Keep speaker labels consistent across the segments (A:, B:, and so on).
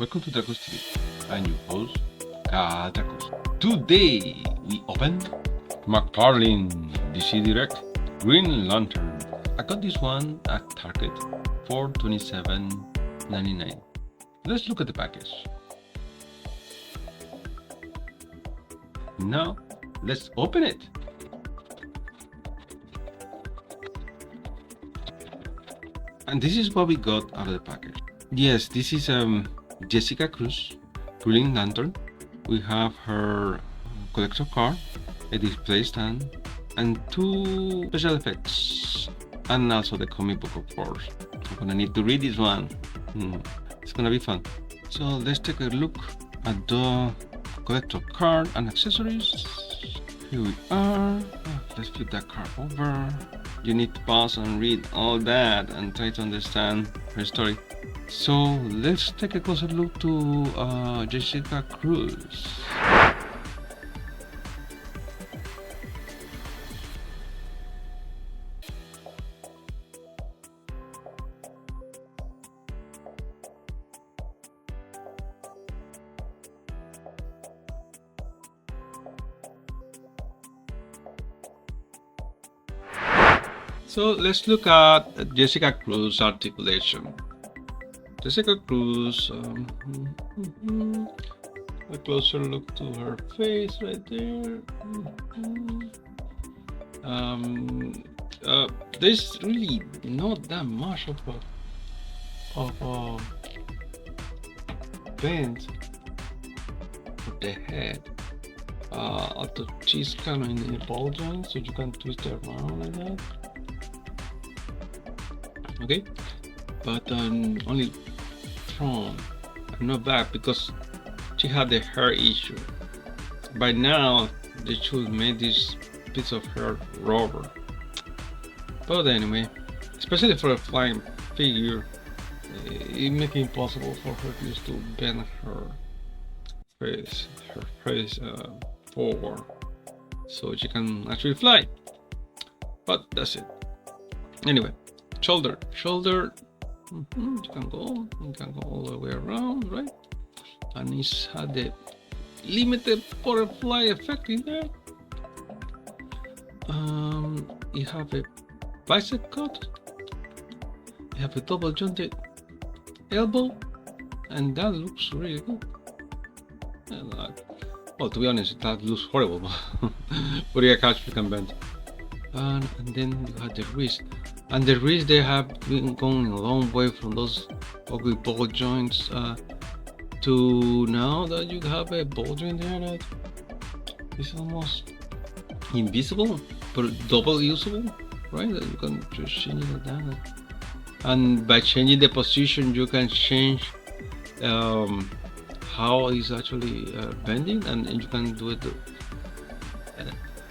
A: Welcome to DrakusTV. I'm your host, Drakus. Today we open MacFarlane DC Direct Green Lantern. I got this one at Target for $27.99. Let's look at the package. Now let's open it. And this is what we got out of the package. Yes, this is Jessica Cruz, Green Lantern. We have her collector card, a display stand, and two special effects, and also the comic book, of course. I'm gonna need to read this one. It's gonna be fun. So let's take a look at the collector card and accessories. Here we are. Let's flip that card over. You need to pause and read all that and try to understand her story. So let's take a closer look to Jessica Cruz. So let's look at Jessica Cruz articulation. Jessica Cruz, a closer look to her face right there. There's really not that much of a bend for the head. Although she's kind of in a ball joint, so you can twist it around like that. Okay, but only front, not back, because she had the hair issue. By now they should make this piece of hair rubber, but anyway, especially for a flying figure, it makes it impossible for her just to bend her face forward so she can actually fly. But that's it. Anyway, shoulder, you can go all the way around, right? And it's had the limited butterfly effect in there. You have a bicep cut, you have a double jointed elbow, and that looks really good. And, well, to be honest, that looks horrible, but yeah, catch you can bend. And then you have the wrist. And the wrist, they have been going a long way from those ugly ball joints to now that you have a ball joint there that is almost invisible but double usable, right? That you can just change it like that. And by changing the position, you can change how it's actually bending, and you can do it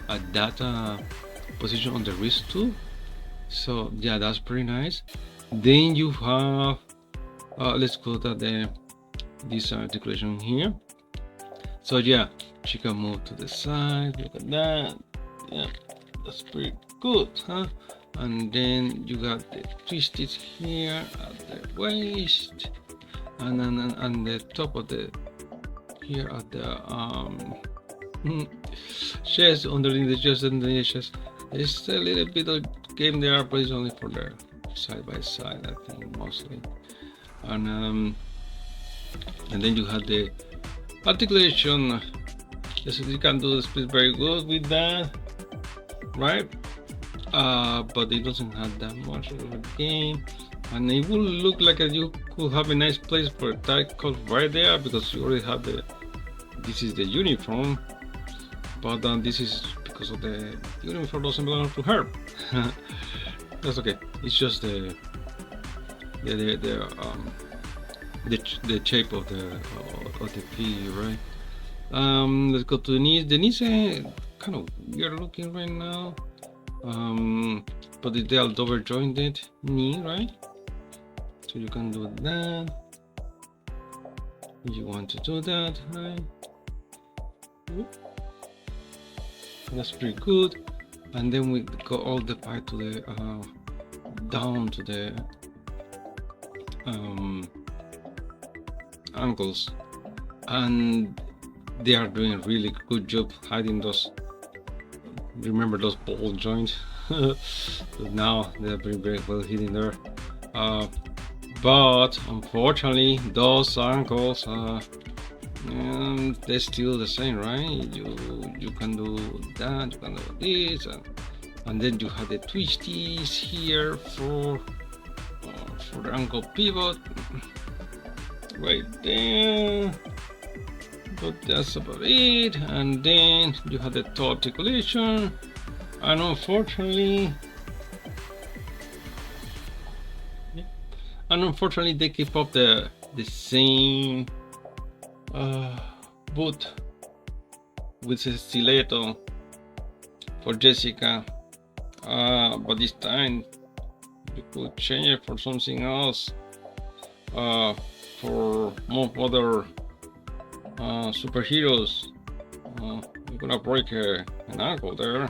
A: at that position on the wrist too. So yeah, that's pretty nice. Then you have let's go to this articulation here. So yeah, she can move to the side. Look at that. Yeah, that's pretty good, huh? And then you got the twisted here at the waist, and then the top of the here at the chest, underneath the chest, and the chest. It's a little bit of game there, but it's only for the side by side, I think, mostly. And then you have the articulation. Yes, you can do the split very good with that, right? But it doesn't have that much of a game, and it will look like you could have a nice place for a tight cut right there, because you already have this is the uniform, but this is because of the uniform doesn't belong to her. That's okay. It's just the shape of the figure, right? Let's go to the knees. The knees are kind of weird looking right now, but they are double jointed knee, right? So you can do that if you want to do that, right? That's pretty good. And then we go all the way to the down to the ankles, and they are doing a really good job hiding those. Remember those ball joints? Now they're very well hidden there. But unfortunately, those ankles they're still the same, right? You can do that, you can do this, and then you have the twisties here for the ankle pivot right there. But that's about it. And then you have the toe articulation, and unfortunately they keep up the same boot with a stiletto for Jessica, but this time you could change it for something else, for more other superheroes. You're gonna break an ankle there,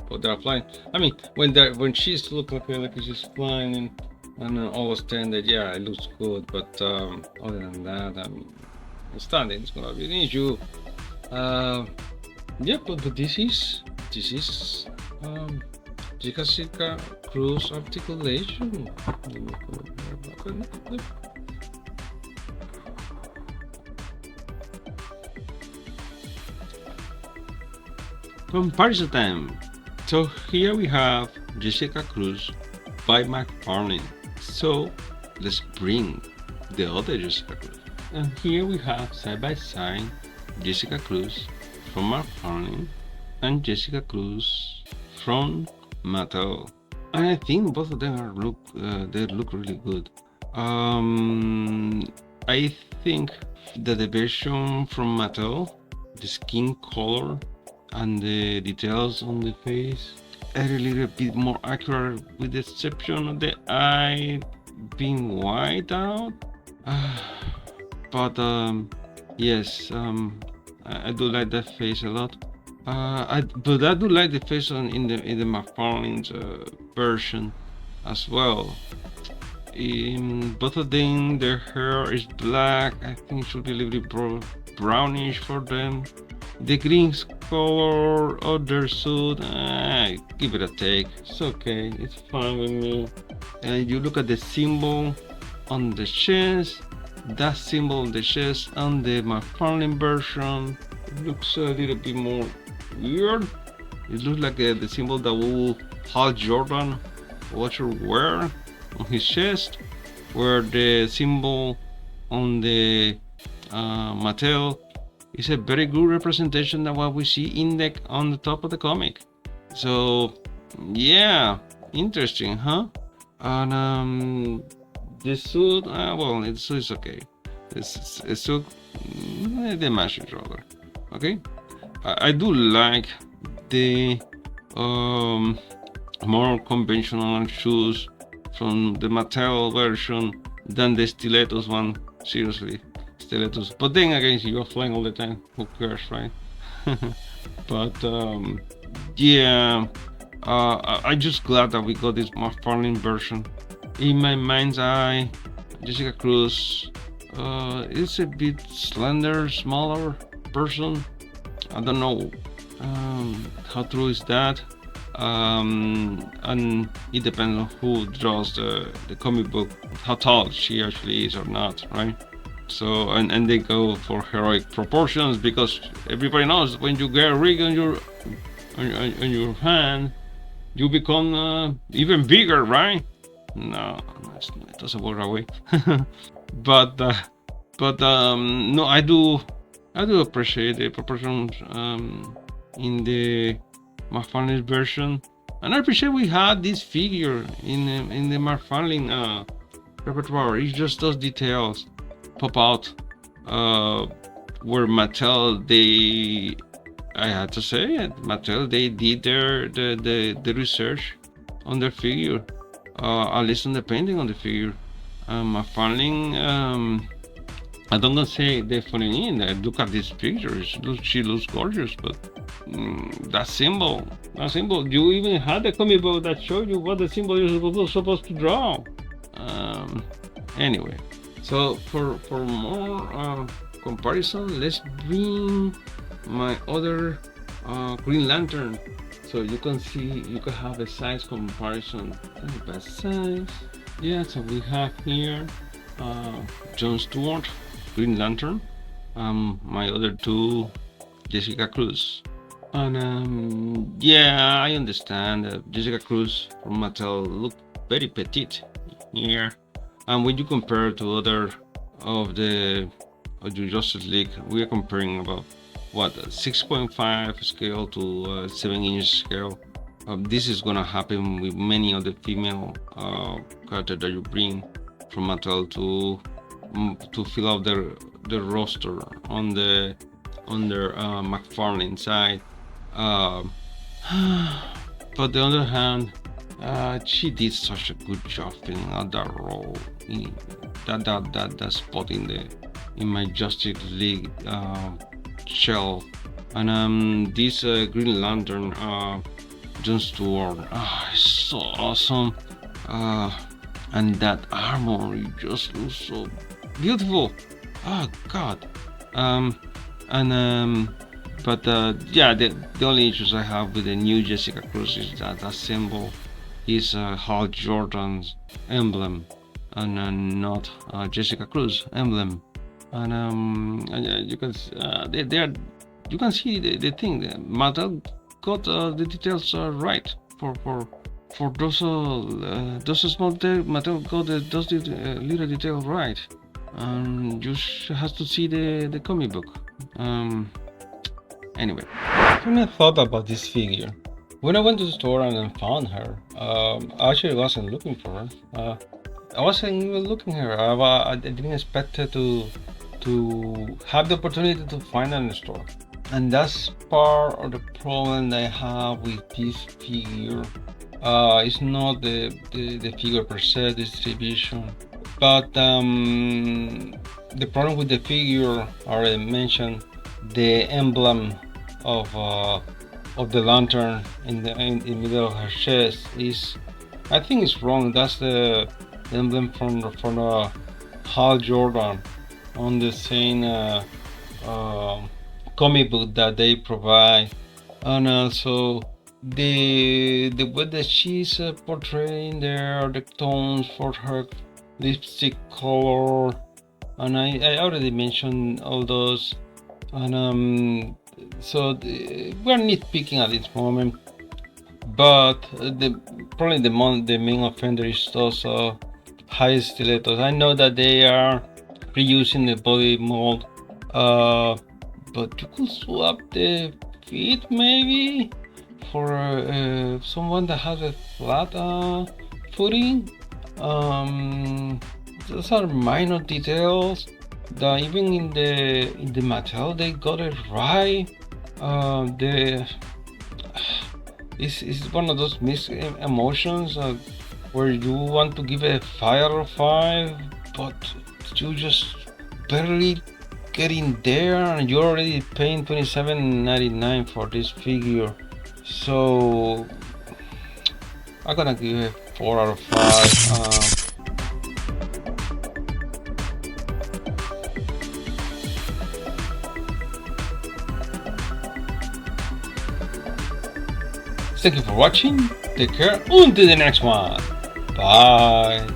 A: but they're flying. I mean, when she's look like she's flying and all standard, yeah, it looks good. But other than that, I mean, standing is gonna be an issue. Yeah, but this is Jessica Cruz Articulation. Comparison time. So here we have Jessica Cruz by MacFarlane. So let's bring the other Jessica Cruz. And here we have side by side Jessica Cruz from MacFarlane and Jessica Cruz from Mattel. And I think both of them they look really good. I think that the version from Mattel, the skin color and the details on the face are a little bit more accurate, with the exception of the eye being white out. But yes, I do like that face a lot. But I do like the face in the MacFarlane's version as well. In both of them, their hair is black. I think it should be a little bit brownish for them. The green color of their suit, give it a take. It's okay, it's fine with me. And you look at the symbol on the chest. That symbol on the chest on the MacFarlane version, it looks a little bit more weird. It looks like the symbol that Hal Jordan would wear on his chest, where the symbol on the Mattel is a very good representation of what we see on the top of the comic. So yeah, interesting, huh? And the suit, well, it's okay. It's a suit, the matches rather. Okay, I do like the more conventional shoes from the Mattel version than the stilettos one. Seriously, stilettos. But then again, if you're flying all the time, who cares, right? But yeah, I'm just glad that we got this MacFarlane version. In my mind's eye, Jessica Cruz is a bit slender, smaller person. I don't know how true is that. And it depends on who draws the comic book, how tall she actually is or not, right? So and they go for heroic proportions, because everybody knows when you get a rig on your hand, you become even bigger, right? No, it doesn't work that way. but no, I do appreciate the proportions in the MacFarlane version, and I appreciate we had this figure in the MacFarlane repertoire. It's just those details pop out where Mattel, I had to say it, Mattel, they did the research on their figure, at least on the painting on the figure. MacFarlane, I don't gonna say they're falling in. Look at these pictures. She looks gorgeous, but that symbol. You even had a comic book that showed you what the symbol is supposed to draw. Anyway, So for more comparison, let's bring my other Green Lantern, so you can see, you can have a size comparison. The best size. Yeah, so we have here Jon Stewart, Green Lantern, my other two, Jessica Cruz. And yeah, I understand Jessica Cruz from Mattel look very petite here, and when you compare to other of the Justice League, we are comparing about what 6.5 scale to 7-inch scale. This is gonna happen with many of the female characters that you bring from Mattel to fill out their roster on their MacFarlane side. But the other hand, she did such a good job filling out that role, that spot in my Justice League shell. And this Green Lantern, Jon Stewart, is so awesome. And that armor, it just looks so beautiful. Oh God. But yeah, the only issues I have with the new Jessica Cruz is that symbol is Hal Jordan's emblem, and not Jessica Cruz emblem. And you can you can see the thing. Mattel got the details right for those small details. Mattel got those little details right, and you have to see the comic book. Anyway, when I thought about this figure, when I went to the store and found her, I actually wasn't looking for her. I wasn't even looking her. I didn't expect her to have the opportunity to find her in the store, and that's part of the problem that I have with this figure. It's not the figure per se, distribution, but the problem with the figure I already mentioned. The emblem of the lantern in the middle of her chest is, I think it's wrong. That's the emblem from Hal Jordan on the same comic book that they provide, and also the way that she's portraying there, the tones for her lipstick color, and I already mentioned all those. And so we're nitpicking at this moment, but probably the main offender is those high stilettos. I know that they are reusing the body mold, but you could swap the feet maybe for someone that has a flat footing. Those are minor details that even in the Mattel they got it right. It's one of those mixed emotions where you want to give it a 5 out of 5, but you just barely getting there, and you're already paying $27.99 for this figure. So I'm gonna give it 4 out of 5. Thank you for watching. Take care. Until the next one. Bye.